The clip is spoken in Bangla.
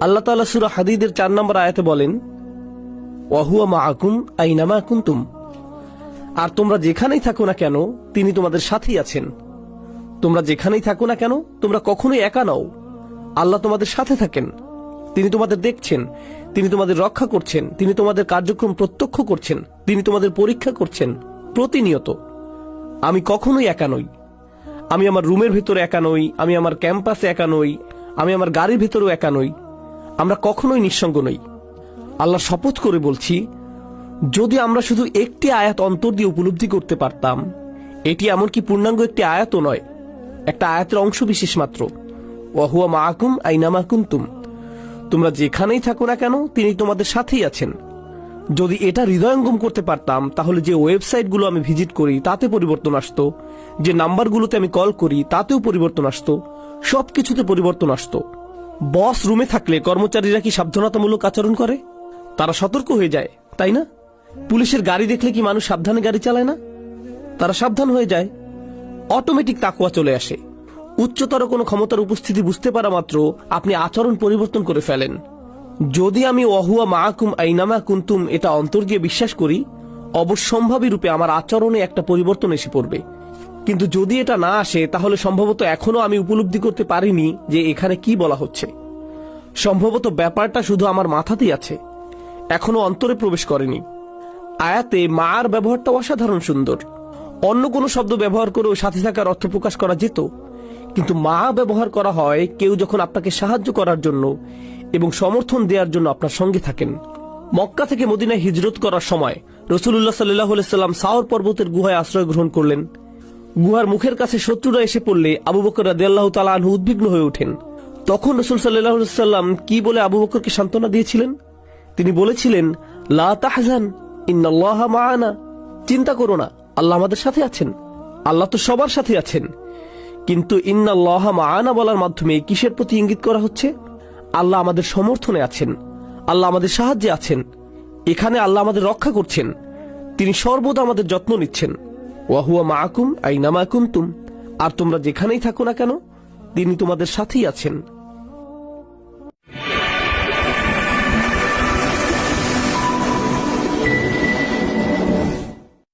আল্লাহ তাআলা সূরা হাদীদের 4 নম্বর আয়াতে বলেন, ওয়া হুয়া মাআকুম আইনামা কুনতুম। আর তোমরা যেখানেই থাকো না কেন তিনি তোমাদের সাথেই আছেন। তোমরা যেখানেই থাকো না কেন তোমরা কখনোই একা নও। আল্লাহ তোমাদের সাথে থাকেন। তিনি তোমাদের দেখছেন, তিনি তোমাদের রক্ষা করছেন, তিনি তোমাদের কার্যক্রম প্রত্যক্ষ করছেন, তিনি তোমাদের পরীক্ষা করছেন প্রতিনিয়ত। আমি কখনোই একা নই। আমি আমার রুমের ভিতরে একা নই, আমি আমার ক্যাম্পাসে একা নই, আমি আমার গাড়ির ভিতরেও একা নই। আমরা কখনোই নিঃসঙ্গ নই। আল্লাহ শপথ করে বলছি, যদি আমরা শুধু একটি আয়াত অন্তর দিয়ে উপলব্ধি করতে পারতাম, এটি এমনকি পূর্ণাঙ্গ একটি আয়াতও নয়, একটা আয়াতের অংশ বিশেষ মাত্র। ওয়া হুয়া মাআকুম আইনামা কুনতুম। তোমরা যেখানেই থাকো না কেন তিনি তোমাদের সাথেই আছেন। যদি এটা হৃদয়ঙ্গম করতে পারতাম, তাহলে যে ওয়েবসাইটগুলো আমি ভিজিট করি তাতে পরিবর্তন আসতো, যে নাম্বারগুলোতে আমি কল করি তাতেও পরিবর্তন আসতো, সবকিছুতে পরিবর্তন আসতো। বস রুমে থাকলে কর্মচারীরা কি সাবধানতামূলক আচরণ করে? তারা সতর্ক হয়ে যায়, তাই না? পুলিশের গাড়ি দেখলে কি মানুষ সাবধানে গাড়ি চালায় না? তারা সাবধান হয়ে যায়। অটোমেটিক তাকওয়া চলে আসে। উচ্চতর কোনো ক্ষমতার উপস্থিতি বুঝতে পারা মাত্র আপনি আচরণ পরিবর্তন করে ফেলেন। যদি আমি ওয়া হুয়া মাআকুম আইনামা কুনতুম এটা অন্তর দিয়ে বিশ্বাস করি, অবশ্যম্ভাবী রূপে আমার আচরণে একটা পরিবর্তন এসে পড়বে। কিন্তু যদি এটা না আসে, তাহলে সম্ভবত এখনো আমি উপলব্ধি করতে পারিনি যে এখানে কি বলা হচ্ছে। সম্ভবত ব্যাপারটা শুধু আমার মাথাতেই আছে, এখনো অন্তরে প্রবেশ করেনি। আয়াতে মার ব্যবহারটা অসাধারণ সুন্দর। অন্য কোনো শব্দ ব্যবহার করেও সাথে থাকার অর্থ প্রকাশ করা যেত, কিন্তু মা ব্যবহার করা হয় কেউ যখন আপনাকে সাহায্য করার জন্য এবং সমর্থন দেওয়ার জন্য আপনার সঙ্গে থাকেন। মক্কা থেকে মদিনায় হিজরত করার সময় রাসূলুল্লাহ সাল্লাল্লাহু আলাইহি সাল্লাম সাওর পর্বতের গুহায় আশ্রয় গ্রহণ করলেন। গুহার মুখের কাছে শত্রুরা এসে পড়লে আবু বকর রাদিয়াল্লাহু তাআলা আনহু উদ্বিগ্ন হয়ে ওঠেন। তখন রাসূল সাল্লাল্লাহু আলাইহি সাল্লাম কি বলে আবু বকরকে সান্ত্বনা দিয়েছিলেন? তিনি বলেছিলেন, লা তাহজান ইন্নাল্লাহা মা'ানা। চিন্তা করো না, আল্লাহ আমাদের সাথে আছেন। আল্লাহ তো সবার সাথে আছেন, কিন্তু ইন্নাল্লাহা মা'ানা বলার মাধ্যমে কিসের প্রতি ইঙ্গিত করা হচ্ছে? আল্লাহ আমাদের সমর্থনে আছেন, আল্লাহ আমাদের সাহায্যে আছেন। এখানে আল্লাহ আমাদের রক্ষা করছেন, তিনি সর্বদা আমাদের যত্ন নিচ্ছেন। ওয়া হুয়া মাআকুম আইনামা কুনতুম। আর তোমরা যেখানেই থাকো না কেন তিনি তোমাদের সাথেই আছেন।